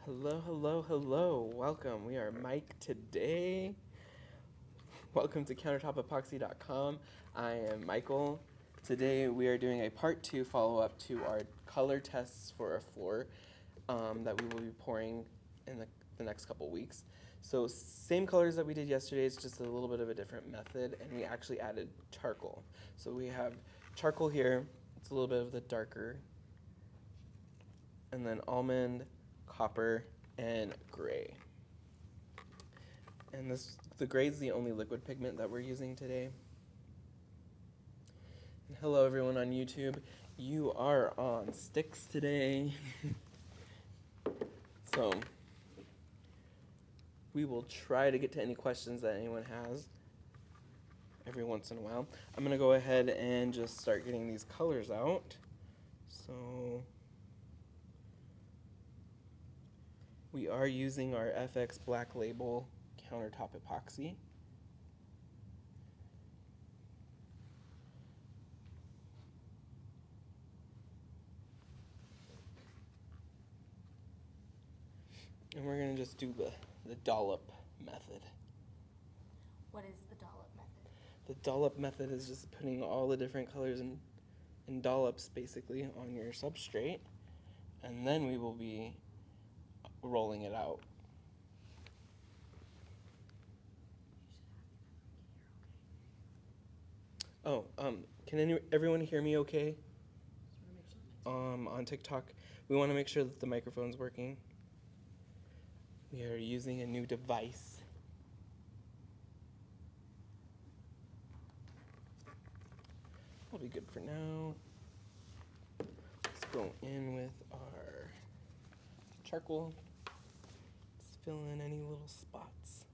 Hello, hello, hello. Welcome. We are Mike today. Welcome to countertopepoxy.com. I am Michael. Today we are doing a part 2 follow-up to our color tests for a floor that we will be pouring in the next couple weeks. So same colors that we did yesterday, it's just a little bit of a different method, and we actually added charcoal. So we have charcoal here. It's a little bit of the darker, and then almond, copper, and gray. And the gray is the only liquid pigment that we're using today. And hello everyone on YouTube. You are on sticks today. So we will try to get to any questions that anyone has every once in a while. I'm going to go ahead and just start getting these colors out. So we are using our FX Black Label Countertop Epoxy. And we're going to just do the dollop method. What is the dollop method? The dollop method is just putting all the different colors in dollops basically on your substrate, and then we will be rolling it out. Oh, can everyone hear me okay? On TikTok, we want to make sure that the microphone's working. We are using a new device. That'll be good for now. Let's go in with our charcoal. Let's fill in any little spots.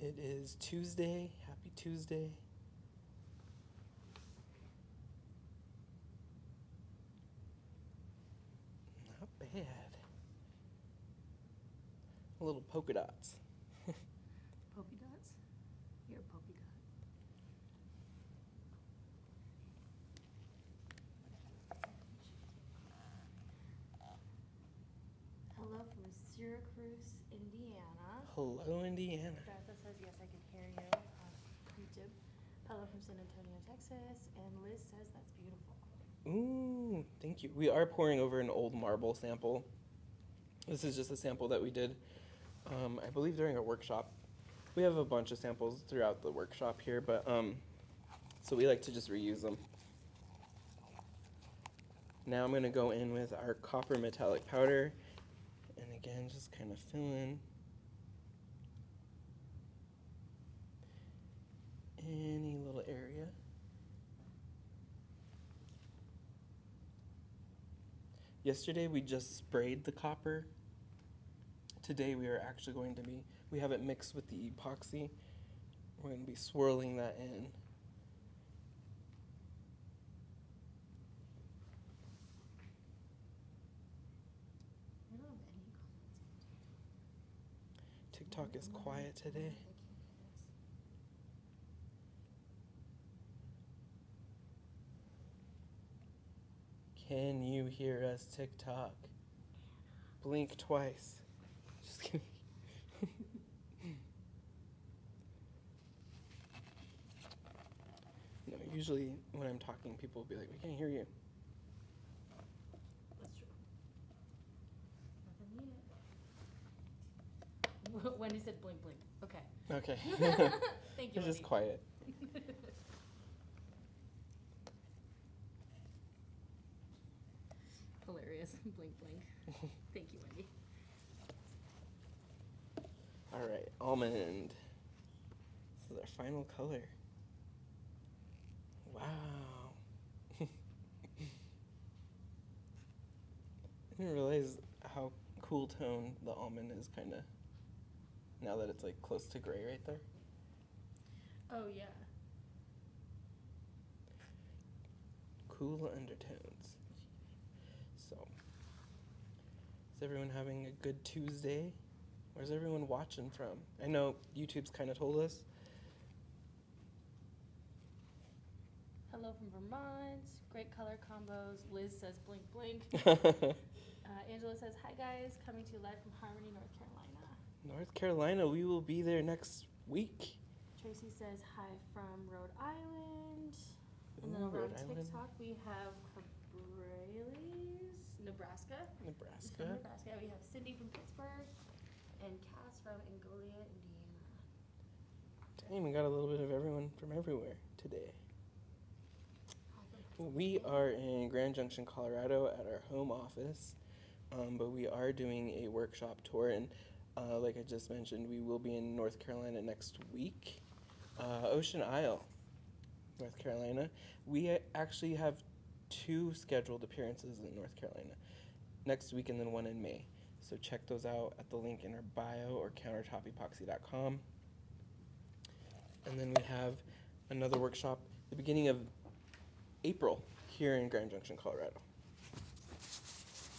It is Tuesday. Happy Tuesday. Not bad. Little polka dots. Polka dots? You're a polka dot. Hello from Syracuse, Indiana. Hello, Indiana. Bertha says, yes, I can hear you on YouTube. Hello from San Antonio, Texas. And Liz says, that's beautiful. Ooh, thank you. We are pouring over an old marble sample. This is just a sample that we did, I believe, during a workshop. We have a bunch of samples throughout the workshop here, but so we like to just reuse them. Now I'm going to go in with our copper metallic powder, and again, just kind of fill in any little area. Yesterday we just sprayed the copper. Today we are actually going to we have it mixed with the epoxy. We're going to be swirling that in. I don't have any comments on TikTok is quiet today. Can you hear us, TikTok? Blink twice. Just kidding. No, usually when I'm talking, people will be like, we can't hear you. That's true. Nothing needed. Wendy said blink, blink. Okay. Okay. Thank you, It's just Wendy. quiet. Hilarious. Blink, blink. Thank you, Wendy. All right, almond. This is our final color. Wow. I didn't realize how cool tone the almond is, kind of, now that it's like close to gray right there. Oh, yeah. Cool undertones. So, is everyone having a good Tuesday? Where's everyone watching from? I know YouTube's kind of told us. Hello from Vermont. Great color combos. Liz says blink blink. Angela says, hi guys, coming to you live from Harmony, North Carolina. North Carolina, we will be there next week. Tracy says, hi from Rhode Island. And then Ooh, over on Rhode Island. TikTok, we have Cabrales, Nebraska. He's Nebraska. from Nebraska. We have Cindy from Pittsburgh and Cass from Angolia, Indiana. Dang, we got a little bit of everyone from everywhere today. Hi from We Pennsylvania. are in Grand Junction, Colorado at our home office, but we are doing a workshop tour, and like I just mentioned, we will be in North Carolina next week. Ocean Isle, North Carolina. We actually have 2 scheduled appearances in North Carolina next week and then one in May. So check those out at the link in our bio or countertopepoxy.com. And then we have another workshop at the beginning of April here in Grand Junction, Colorado.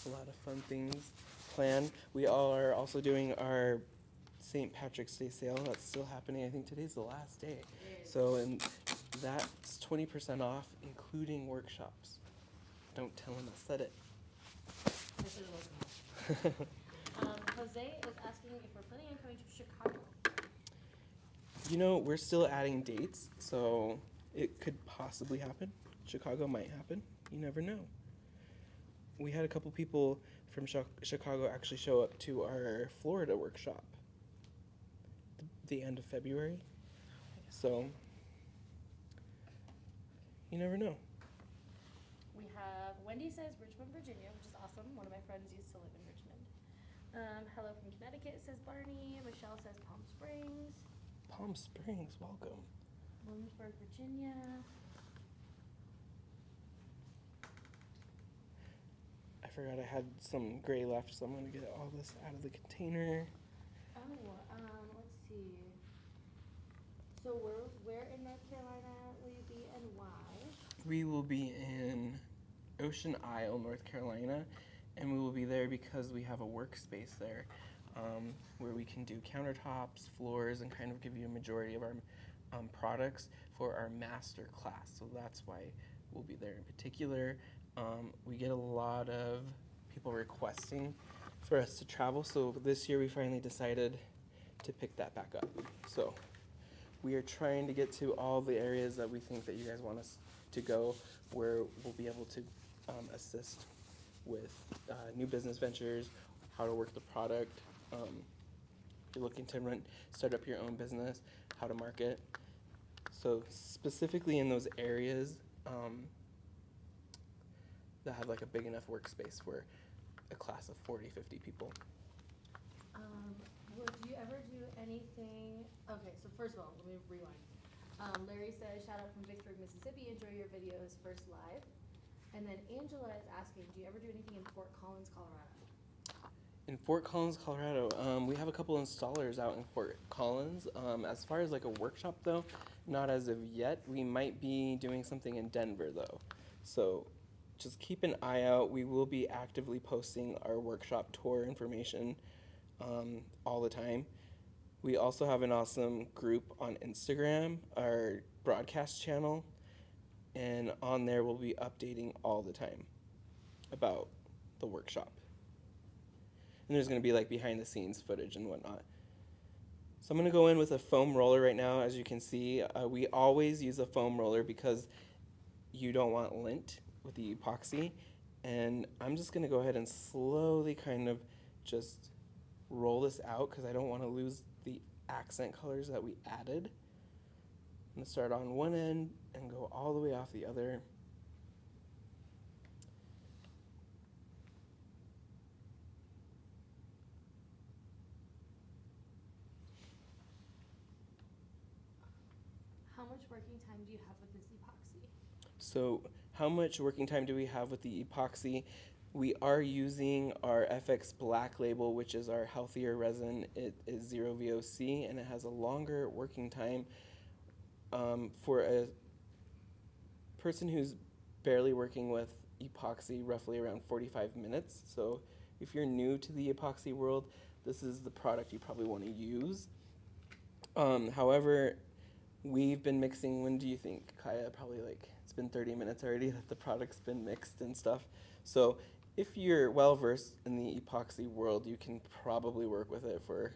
A lot of fun things planned. We are also doing our St. Patrick's Day sale. That's still happening. I think today's the last day. So, and that's 20% off, including workshops. Don't tell them I said it. I should have looked Jose is asking if we're planning on coming to Chicago. You know, we're still adding dates, so it could possibly happen. Chicago might happen. You never know. We had a couple people from Chicago actually show up to our Florida workshop the end of February. So, you never know. We have Wendy says Richmond, Virginia, which is awesome. One of my friends used to live in Richmond. Hello from Connecticut says Barney. Michelle says Palm Springs. Palm Springs, welcome. Williamsburg, Virginia. I forgot I had some gray left, so I'm going to get all this out of the container. Oh, let's see. So where in North Carolina will you be and why? We will be in Ocean Isle, North Carolina, and we will be there because we have a workspace there where we can do countertops, floors, and kind of give you a majority of our products for our master class. So that's why we'll be there in particular. We get a lot of people requesting for us to travel, so this year we finally decided to pick that back up. So we are trying to get to all the areas that we think that you guys want us to go, where we'll be able to assist with new business ventures, how to work the product. If you're looking to start up your own business, how to market. So specifically in those areas that have like a big enough workspace for a class of 40, 50 people. Would you ever do anything? Okay, so first of all, let me rewind. Larry says, shout out from Vicksburg, Mississippi. Enjoy your videos first live. And then Angela is asking, do you ever do anything in Fort Collins, Colorado? In Fort Collins, Colorado, we have a couple installers out in Fort Collins. As far as like a workshop though, not as of yet. We might be doing something in Denver though. So just keep an eye out. We will be actively posting our workshop tour information all the time. We also have an awesome group on Instagram, our broadcast channel, and on there we'll be updating all the time about the workshop. And there's going to be like behind the scenes footage and whatnot. So I'm going to go in with a foam roller right now. As you can see, we always use a foam roller because you don't want lint with the epoxy. And I'm just going to go ahead and slowly kind of just roll this out because I don't want to lose the accent colors that we added. I'm going to start on one end and go all the way off the other. How much working time do you have with this epoxy? So how much working time do we have with the epoxy? We are using our FX Black label, which is our healthier resin. It is 0 VOC, and it has a longer working time. For a person who's barely working with epoxy, roughly around 45 minutes. So if you're new to the epoxy world, this is the product you probably want to use. However, we've been mixing, when do you think, Kaya? Probably like, it's been 30 minutes already that the product's been mixed and stuff. So if you're well versed in the epoxy world, you can probably work with it for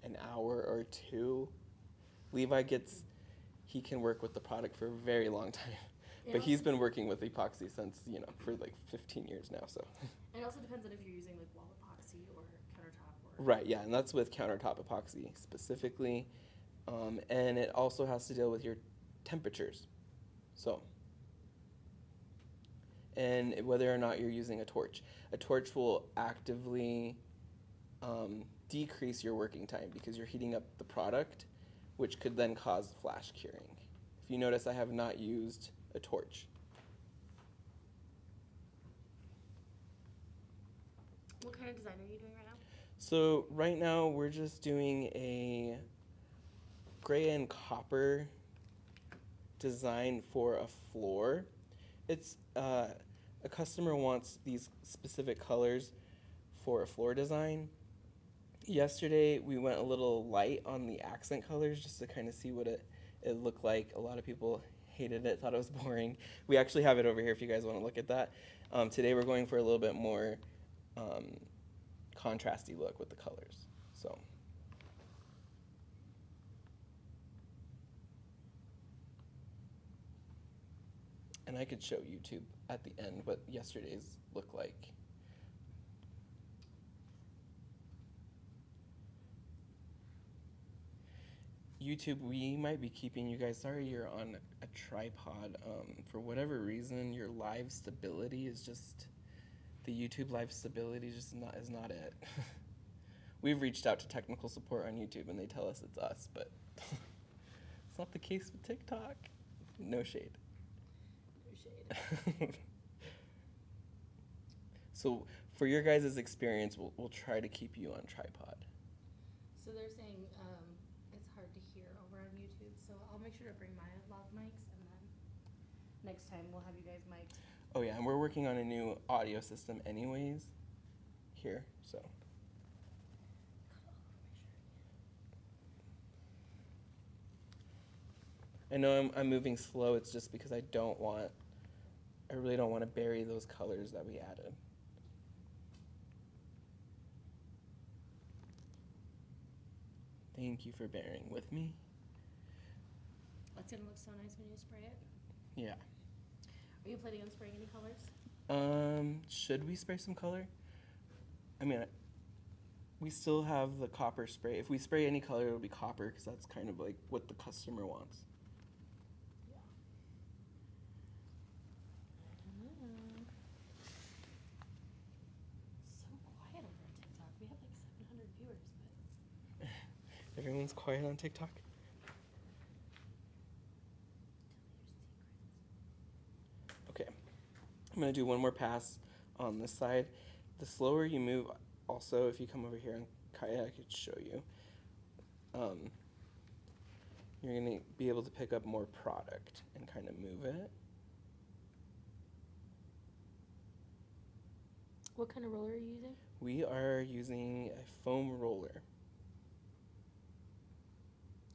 an hour or two. Levi he can work with the product for a very long time. But he's been working with epoxy since, for like 15 years now, so. It also depends on if you're using like wall epoxy or countertop or. Right, yeah, and that's with countertop epoxy specifically. And it also has to deal with your temperatures. So, and whether or not you're using a torch. A torch will actively decrease your working time because you're heating up the product, which could then cause flash curing. If you notice, I have not used a torch. What kind of design are you doing right now? So right now we're just doing a gray and copper design for a floor. It's a customer wants these specific colors for a floor design. Yesterday we went a little light on the accent colors just to kind of see what it looked like. A lot of people hated it, thought it was boring. We actually have it over here if you guys want to look at that. Today we're going for a little bit more contrasty look with the colors. So. And I could show YouTube at the end what yesterday's looked like. YouTube, we might be keeping you guys, sorry you're on a tripod. For whatever reason, your live stability is just, the YouTube live stability just is not it. We've reached out to technical support on YouTube and they tell us it's us, but it's not the case with TikTok. No shade. So for your guys' experience, we'll try to keep you on tripod. So they're saying it's hard to hear over on YouTube, so I'll make sure to bring my lav mics, and then next time we'll have you guys mic'd. Oh yeah, and we're working on a new audio system anyways here, so. I know I'm moving slow, it's just because I really don't want to bury those colors that we added. Thank you for bearing with me. It's gonna look so nice when you spray it. Yeah. Are you planning on spraying any colors? Should we spray some color? I mean, we still have the copper spray. If we spray any color, it'll be copper because that's kind of like what the customer wants. Everyone's quiet on TikTok. Okay, I'm gonna do one more pass on this side. The slower you move, also if you come over here and Kaya, I could show you. You're gonna be able to pick up more product and kind of move it. What kind of roller are you using? We are using a foam roller.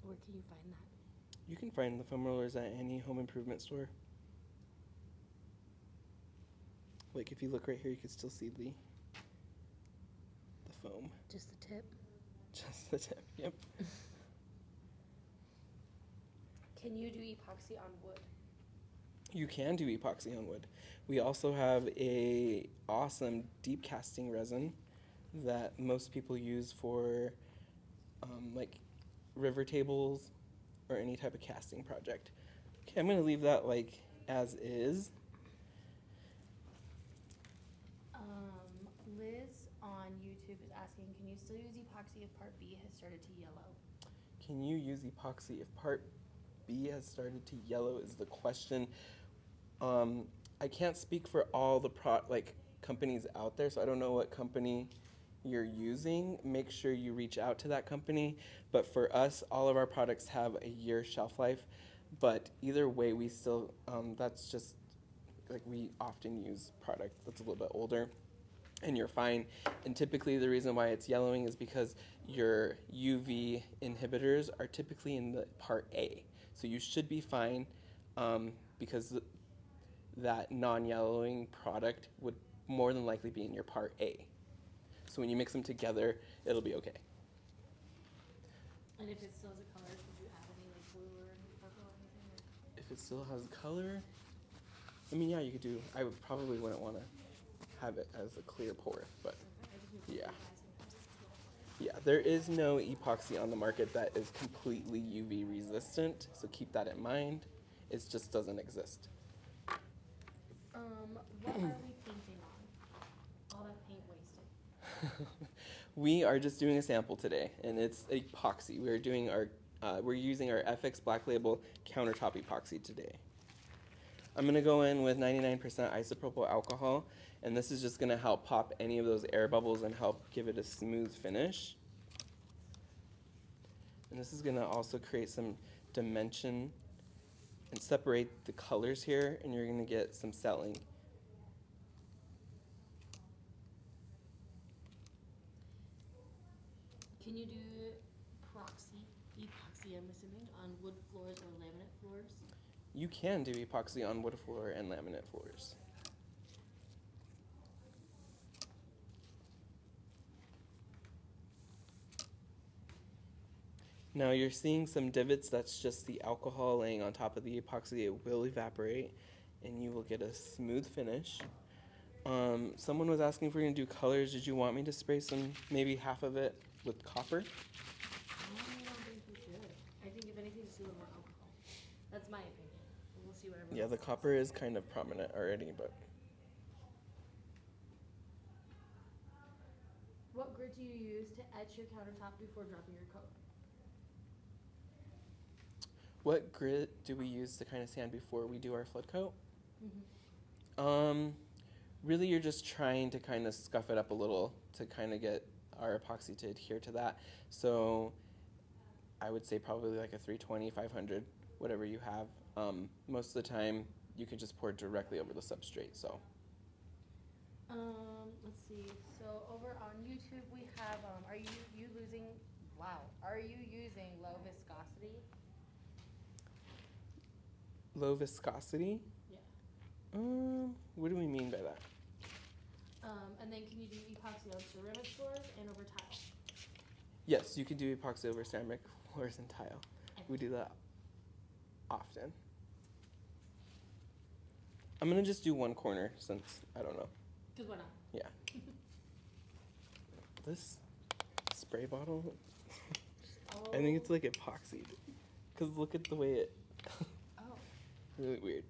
Where can you find that? You can find the foam rollers at any home improvement store. Like if you look right here, you can still see the foam. Just the tip? Just the tip, yep. Can you do epoxy on wood? You can do epoxy on wood. We also have a awesome deep casting resin that most people use for like river tables or any type of casting project. Okay, I'm gonna leave that like as is. Liz on YouTube is asking, can you still use epoxy if part B has started to yellow? Can you use epoxy if part B has started to yellow is the question. I can't speak for all the companies out there, so I don't know what company you're using. Make sure you reach out to that company. But for us, all of our products have a year shelf life. But either way, we still, that's just, like we often use product that's a little bit older. and you're fine. And typically the reason why it's yellowing is because your UV inhibitors are typically in the part A. So you should be fine, because that non-yellowing product would more than likely be in your part A. So when you mix them together, it'll be okay. And if it still has a color, would you add any like blue or any purple or anything? Or? If it still has color, I mean, yeah, you could do. I would probably wouldn't want to have it as a clear pour, but yeah. Yeah, there is no epoxy on the market that is completely UV resistant, so keep that in mind. It just doesn't exist. What are we painting on? All that paint wasted. We are just doing a sample today, and it's epoxy. We're doing we're using our FX Black Label Countertop Epoxy today. I'm gonna go in with 99% isopropyl alcohol, and this is just gonna help pop any of those air bubbles and help give it a smooth finish. And this is gonna also create some dimension and separate the colors here, and you're gonna get some selling. Can you do epoxy, I'm assuming, on wood floors or laminate floors? You can do epoxy on wood floor and laminate floors. Now you're seeing some divots, that's just the alcohol laying on top of the epoxy. It will evaporate and you will get a smooth finish. Someone was asking if we're going to do colors. Did you want me to spray maybe half of it with copper? I don't think we should. I think if anything, just do a little more alcohol. That's my opinion. We'll see what everyone Yeah, else the says. copper is kind of prominent already, but What grit do you use to etch your countertop before dropping your coat? what grit do we use to kind of sand before we do our flood coat? Mm-hmm. Really you're just trying to kind of scuff it up a little to kind of get our epoxy to adhere to that. So I would say probably like a 320, 500, whatever you have. Most of the time you can just pour directly over the substrate. So Let's see. So over on YouTube we have, are you using low viscosity? low viscosity? Yeah. What do we mean by that? And then can you do epoxy on ceramic floors and over tile? Yes, you can do epoxy over ceramic floors and tile. We do that often. I'm gonna just do one corner since I don't know. Because why not? Yeah. This spray bottle, I think it's like epoxied. Cause look at the way it. Oh. Really weird.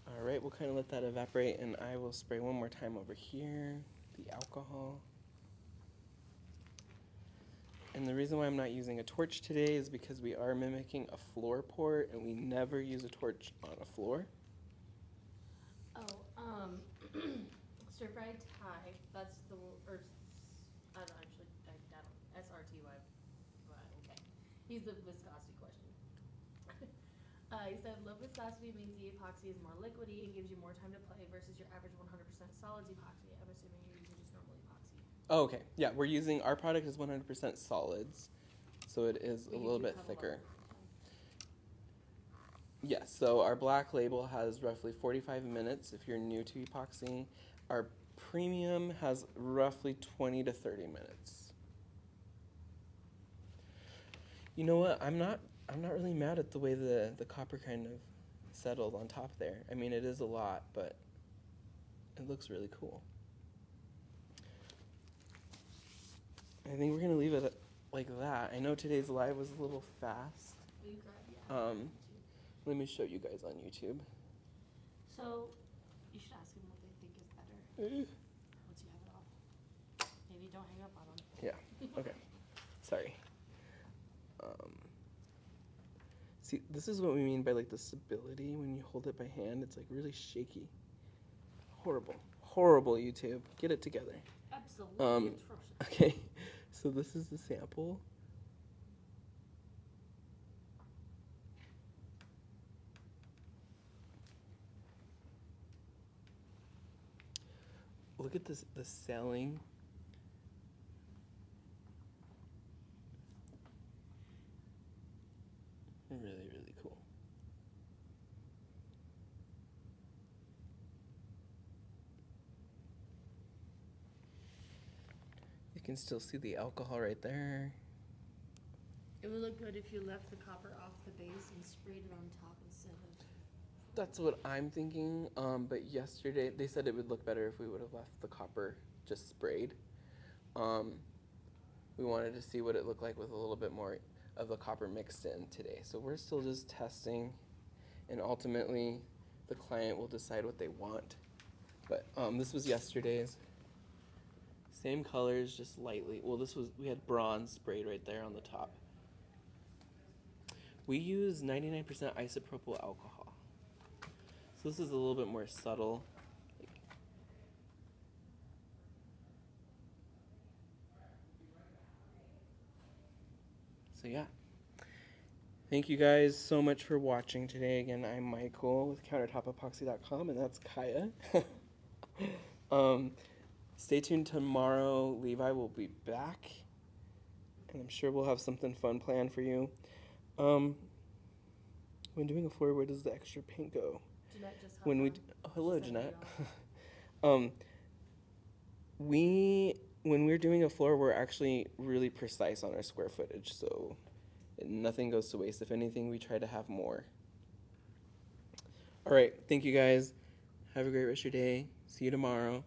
All right, we'll kind of let that evaporate, and I will spray one more time over here, the alcohol. And the reason why I'm not using a torch today is because we are mimicking a floor pour, and we never use a torch on a floor. Stir fried Thai. That's the or I don't actually I don't SRTY. But okay, he's the viscosity question. He said low viscosity means the epoxy is more liquidy and gives you more time to play versus your average 100% solids epoxy. I'm assuming you're using just normal epoxy. Oh, okay. Yeah, our product is 100% solids, so it is a But you little do bit have a lot thicker. of Yes, so our black label has roughly 45 minutes if you're new to epoxying. Our premium has roughly 20 to 30 minutes. You know what? I'm not really mad at the way the copper kind of settled on top there. I mean, it is a lot, but it looks really cool. I think we're gonna leave it like that. I know today's live was a little fast. You got, yeah. Let me show you guys on YouTube. So, you should ask them what they think is better once you have it off. Maybe don't hang up on them. Yeah, okay. Sorry. See, this is what we mean by like the stability when you hold it by hand. It's like really shaky. Horrible YouTube. Get it together. Absolutely atrocious. Okay, so this is the sample. Look at this, the selling. Really, really cool. You can still see the alcohol right there. It would look good if you left the copper off the base and sprayed it on top instead of... That's what I'm thinking, but yesterday they said it would look better if we would have left the copper just sprayed. We wanted to see what it looked like with a little bit more of the copper mixed in today. So we're still just testing, and ultimately the client will decide what they want. But this was yesterday's. Same colors, just lightly. Well, we had bronze sprayed right there on the top. We use 99% isopropyl alcohol. So this is a little bit more subtle. So yeah. Thank you guys so much for watching today. Again, I'm Michael with countertopepoxy.com, and that's Kaya. Stay tuned tomorrow. Levi will be back, and I'm sure we'll have something fun planned for you. When doing a floor, where does the extra paint go? Jeanette just When we hello, She said Jeanette. we When we're doing a floor, we're actually really precise on our square footage, so nothing goes to waste. If anything, we try to have more. All right, thank you guys. Have a great rest of your day. See you tomorrow.